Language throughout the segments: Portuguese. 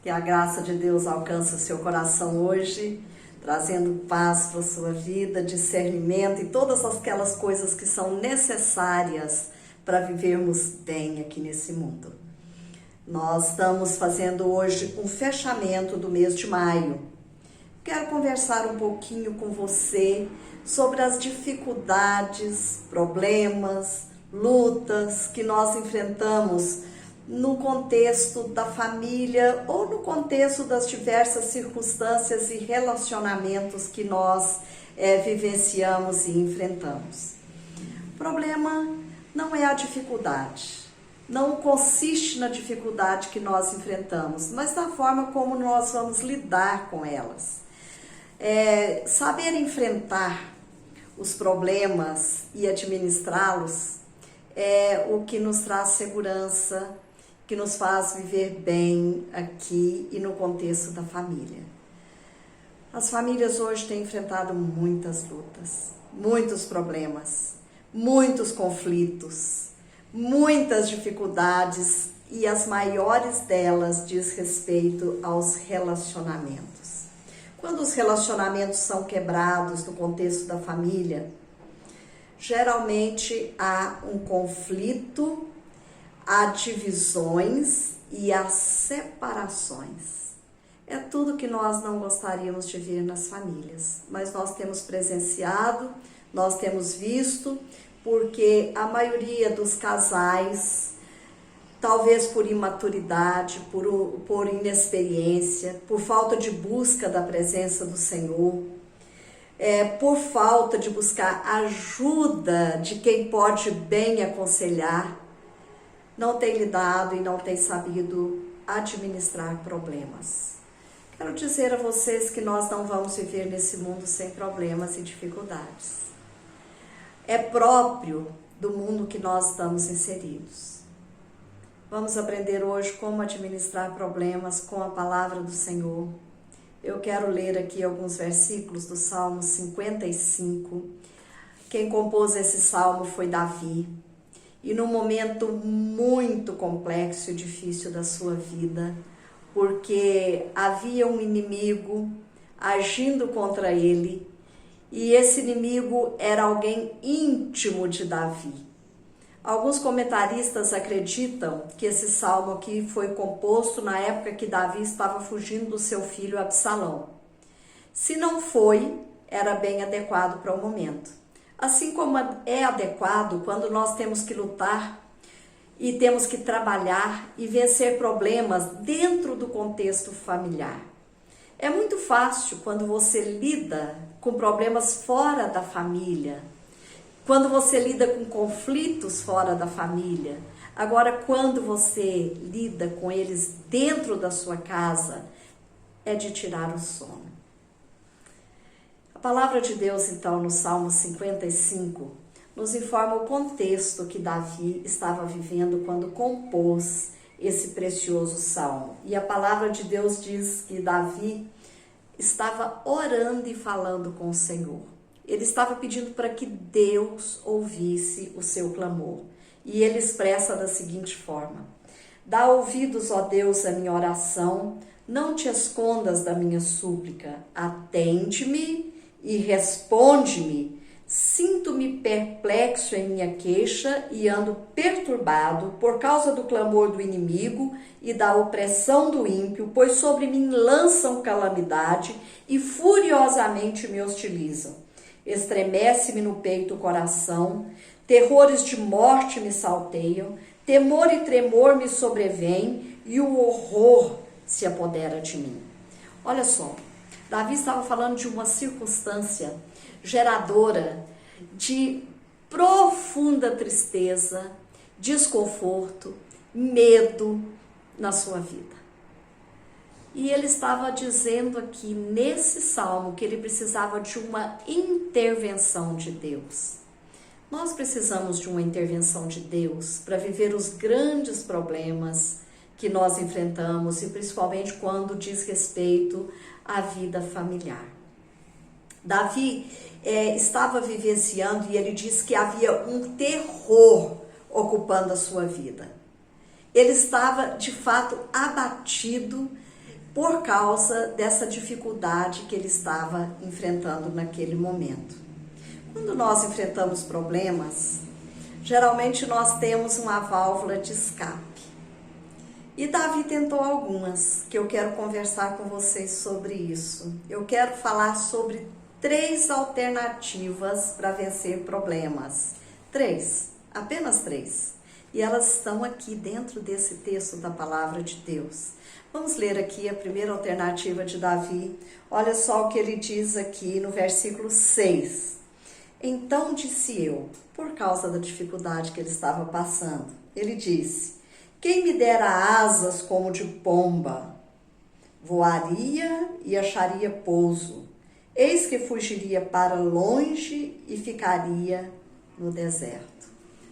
Que a graça de Deus alcance o seu coração hoje, trazendo paz para a sua vida, discernimento e todas aquelas coisas que são necessárias para vivermos bem aqui nesse mundo. Nós estamos fazendo hoje um fechamento do mês de maio. Quero conversar um pouquinho com você sobre as dificuldades, problemas, lutas que nós enfrentamos no contexto da família ou no contexto das diversas circunstâncias e relacionamentos que nós vivenciamos e enfrentamos. O problema não é a dificuldade, não consiste na dificuldade que nós enfrentamos, mas na forma como nós vamos lidar com elas. Saber enfrentar os problemas e administrá-los é o que nos traz segurança, que nos faz viver bem aqui e no contexto da família. As famílias hoje têm enfrentado muitas lutas, muitos problemas, muitos conflitos, muitas dificuldades e as maiores delas diz respeito aos relacionamentos. Quando os relacionamentos são quebrados no contexto da família, geralmente há um conflito, há divisões e há separações. É tudo que nós não gostaríamos de ver nas famílias, mas nós temos presenciado, nós temos visto, porque a maioria dos casais, talvez por imaturidade, por inexperiência, por falta de busca da presença do Senhor, por falta de buscar ajuda de quem pode bem aconselhar, não tem lidado e não tem sabido administrar problemas. Quero dizer a vocês que nós não vamos viver nesse mundo sem problemas e dificuldades. É próprio do mundo que nós estamos inseridos. Vamos aprender hoje como administrar problemas com a palavra do Senhor. Eu quero ler aqui alguns versículos do Salmo 55. Quem compôs esse salmo foi Davi. E num momento muito complexo e difícil da sua vida, porque havia um inimigo agindo contra ele, e esse inimigo era alguém íntimo de Davi. Alguns comentaristas acreditam que esse salmo aqui foi composto na época que Davi estava fugindo do seu filho Absalão. Se não foi, era bem adequado para o momento. Assim como é adequado quando nós temos que lutar e temos que trabalhar e vencer problemas dentro do contexto familiar. É muito fácil quando você lida com problemas fora da família, quando você lida com conflitos fora da família. Agora, quando você lida com eles dentro da sua casa, é de tirar o sono. A palavra de Deus, então, no Salmo 55, nos informa o contexto que Davi estava vivendo quando compôs esse precioso salmo. E a palavra de Deus diz que Davi estava orando e falando com o Senhor. Ele estava pedindo para que Deus ouvisse o seu clamor. E ele expressa da seguinte forma: dá ouvidos, ó Deus, à minha oração, não te escondas da minha súplica, atende-me e responde-me. Sinto-me perplexo em minha queixa e ando perturbado por causa do clamor do inimigo e da opressão do ímpio, pois sobre mim lançam calamidade e furiosamente me hostilizam. Estremece-me no peito o coração, terrores de morte me salteiam, temor e tremor me sobrevêm e o horror se apodera de mim. Olha só, Davi estava falando de uma circunstância geradora de profunda tristeza, desconforto, medo na sua vida. E ele estava dizendo aqui nesse salmo que ele precisava de uma intervenção de Deus. Nós precisamos de uma intervenção de Deus para viver os grandes problemas que nós enfrentamos e principalmente quando diz respeito à vida familiar. Davi estava vivenciando e ele diz que havia um terror ocupando a sua vida. Ele estava de fato abatido por causa dessa dificuldade que ele estava enfrentando naquele momento. Quando nós enfrentamos problemas, geralmente nós temos uma válvula de escape. E Davi tentou algumas, que eu quero conversar com vocês sobre isso. Eu quero falar sobre 3 alternativas para vencer problemas. 3, apenas 3. E elas estão aqui dentro desse texto da palavra de Deus. Vamos ler aqui a primeira alternativa de Davi. Olha só o que ele diz aqui no versículo 6. Então disse eu, por causa da dificuldade que ele estava passando, ele disse: quem me dera asas como de pomba, voaria e acharia pouso. Eis que fugiria para longe e ficaria no deserto.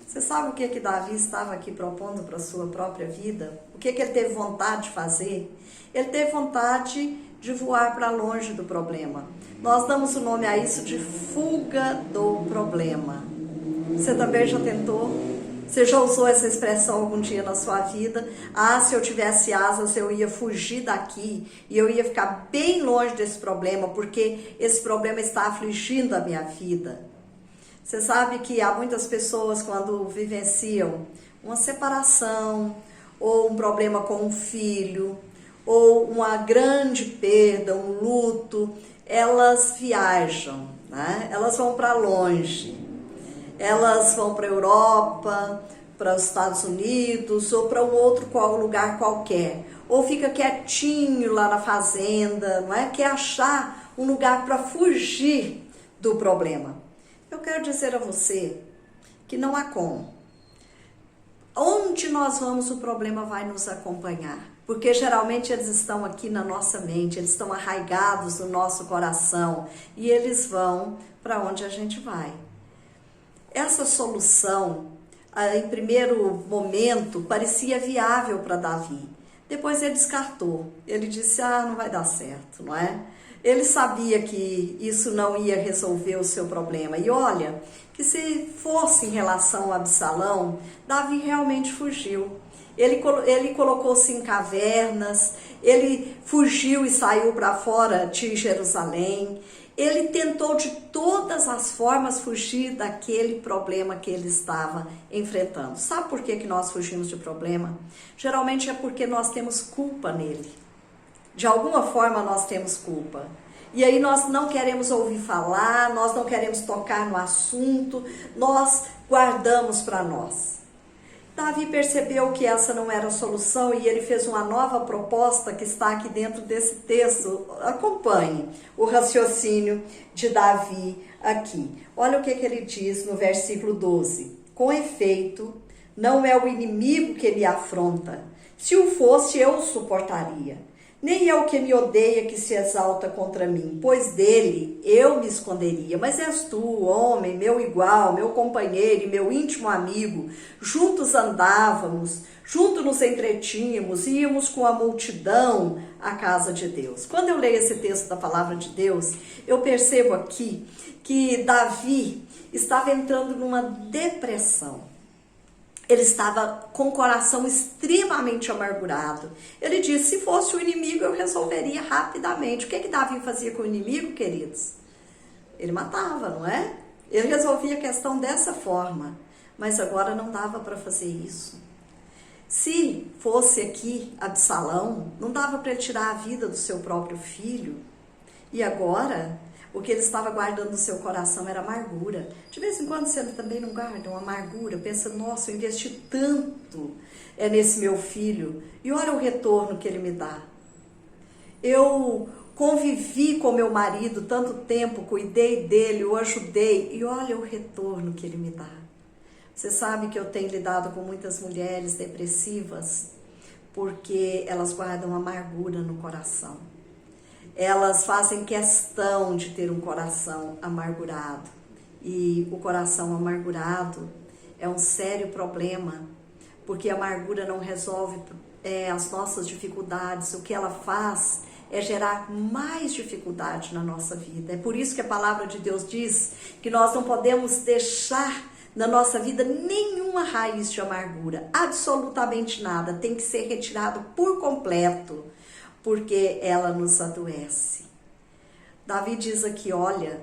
Você sabe o que Davi estava aqui propondo para a sua própria vida? O que ele teve vontade de fazer? Ele teve vontade de voar para longe do problema. Nós damos o nome a isso de fuga do problema. Você também já tentou? Você já usou essa expressão algum dia na sua vida? Ah, se eu tivesse asas, eu ia fugir daqui e eu ia ficar bem longe desse problema, porque esse problema está afligindo a minha vida. Você sabe que há muitas pessoas, quando vivenciam uma separação, ou um problema com um filho, ou uma grande perda, um luto, elas viajam, né? Elas vão para longe. Elas vão para a Europa, para os Estados Unidos ou para um outro lugar qualquer. Ou fica quietinho lá na fazenda, não é? Quer achar um lugar para fugir do problema. Eu quero dizer a você que não há como. Onde nós vamos, o problema vai nos acompanhar. Porque geralmente eles estão aqui na nossa mente, eles estão arraigados no nosso coração e eles vão para onde a gente vai. Essa solução, em primeiro momento, parecia viável para Davi. Depois ele descartou. Ele disse, não vai dar certo, não é? Ele sabia que isso não ia resolver o seu problema. E olha, que se fosse em relação a Absalão, Davi realmente fugiu. Ele colocou-se em cavernas, ele fugiu e saiu para fora de Jerusalém. Ele tentou de todas as formas fugir daquele problema que ele estava enfrentando. Sabe por que nós fugimos de problema? Geralmente é porque nós temos culpa nele. De alguma forma nós temos culpa. E aí nós não queremos ouvir falar, nós não queremos tocar no assunto, nós guardamos para nós. Davi percebeu que essa não era a solução e ele fez uma nova proposta que está aqui dentro desse texto. Acompanhe o raciocínio de Davi aqui. Olha o que ele diz no versículo 12. Com efeito, não é o inimigo que ele afronta. Se o fosse, eu o suportaria. Nem é o que me odeia que se exalta contra mim, pois dele eu me esconderia. Mas és tu, homem, meu igual, meu companheiro e meu íntimo amigo. Juntos andávamos, juntos nos entretínhamos, íamos com a multidão à casa de Deus. Quando eu leio esse texto da palavra de Deus, eu percebo aqui que Davi estava entrando numa depressão. Ele estava com o coração extremamente amargurado. Ele disse, se fosse o inimigo, eu resolveria rapidamente. O que Davi fazia com o inimigo, queridos? Ele matava, não é? Ele resolvia a questão dessa forma. Mas agora não dava para fazer isso. Se fosse aqui Absalão, não dava para ele tirar a vida do seu próprio filho. E agora, o que ele estava guardando no seu coração era amargura. De vez em quando você também não guarda uma amargura, pensa, nossa, eu investi tanto nesse meu filho, e olha o retorno que ele me dá. Eu convivi com meu marido tanto tempo, cuidei dele, o ajudei, e olha o retorno que ele me dá. Você sabe que eu tenho lidado com muitas mulheres depressivas, porque elas guardam amargura no coração. Elas fazem questão de ter um coração amargurado. E o coração amargurado é um sério problema, porque a amargura não resolve as nossas dificuldades. O que ela faz é gerar mais dificuldade na nossa vida. É por isso que a palavra de Deus diz que nós não podemos deixar na nossa vida nenhuma raiz de amargura. Absolutamente nada. Tem que ser retirado por completo. porque ela nos adoece. Davi diz aqui, olha,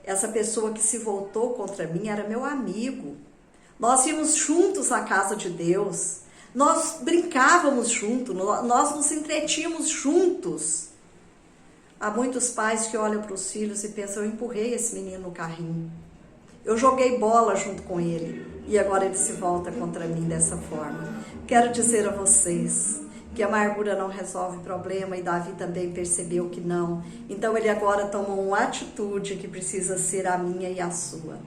essa pessoa que se voltou contra mim era meu amigo. Nós íamos juntos à casa de Deus, nós brincávamos juntos, nós nos entretínhamos juntos. Há muitos pais que olham para os filhos e pensam, eu empurrei esse menino no carrinho, eu joguei bola junto com ele e agora ele se volta contra mim dessa forma. Quero dizer a vocês que a amargura não resolve problema, e Davi também percebeu que não. Então ele agora toma uma atitude que precisa ser a minha e a sua.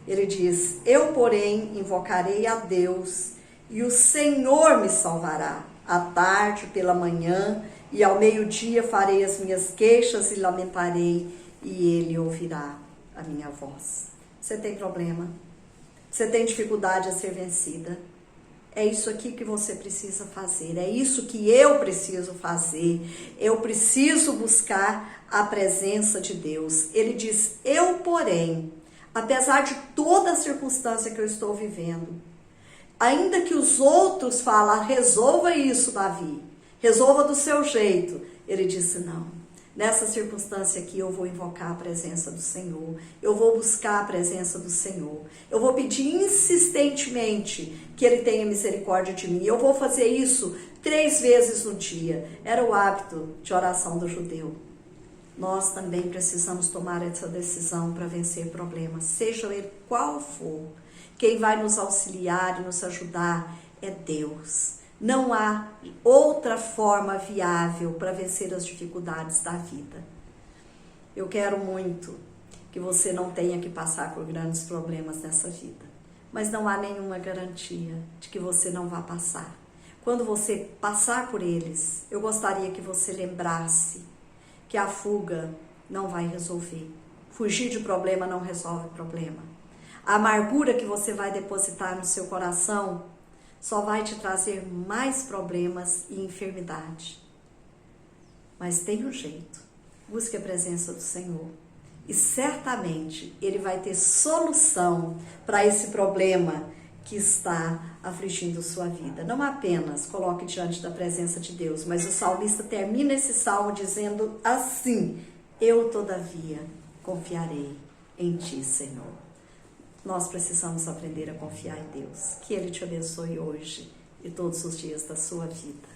Ele diz, eu porém invocarei a Deus e o Senhor me salvará. À tarde, pela manhã e ao meio-dia farei as minhas queixas e lamentarei, e ele ouvirá a minha voz. Você tem problema? Você tem dificuldade a ser vencida? É isso aqui que você precisa fazer, é isso que eu preciso fazer. Eu preciso buscar a presença de Deus. Ele diz, eu porém, apesar de toda a circunstância que eu estou vivendo, ainda que os outros falam, resolva isso, Davi, resolva do seu jeito. Ele disse, não, nessa circunstância aqui eu vou invocar a presença do Senhor, eu vou buscar a presença do Senhor, eu vou pedir insistentemente que Ele tenha misericórdia de mim, eu vou fazer isso 3 vezes no dia. Era o hábito de oração do judeu. Nós também precisamos tomar essa decisão para vencer problemas, seja ele qual for. Quem vai nos auxiliar e nos ajudar é Deus. Não há outra forma viável para vencer as dificuldades da vida. Eu quero muito que você não tenha que passar por grandes problemas nessa vida, mas não há nenhuma garantia de que você não vá passar. Quando você passar por eles, eu gostaria que você lembrasse que a fuga não vai resolver. Fugir de problema não resolve problema. A amargura que você vai depositar no seu coração só vai te trazer mais problemas e enfermidade. Mas tem um jeito. Busque a presença do Senhor. E certamente Ele vai ter solução para esse problema que está afligindo sua vida. Não apenas coloque diante da presença de Deus, mas o salmista termina esse salmo dizendo assim, eu todavia confiarei em Ti, Senhor. Nós precisamos aprender a confiar em Deus. Que Ele te abençoe hoje e todos os dias da sua vida.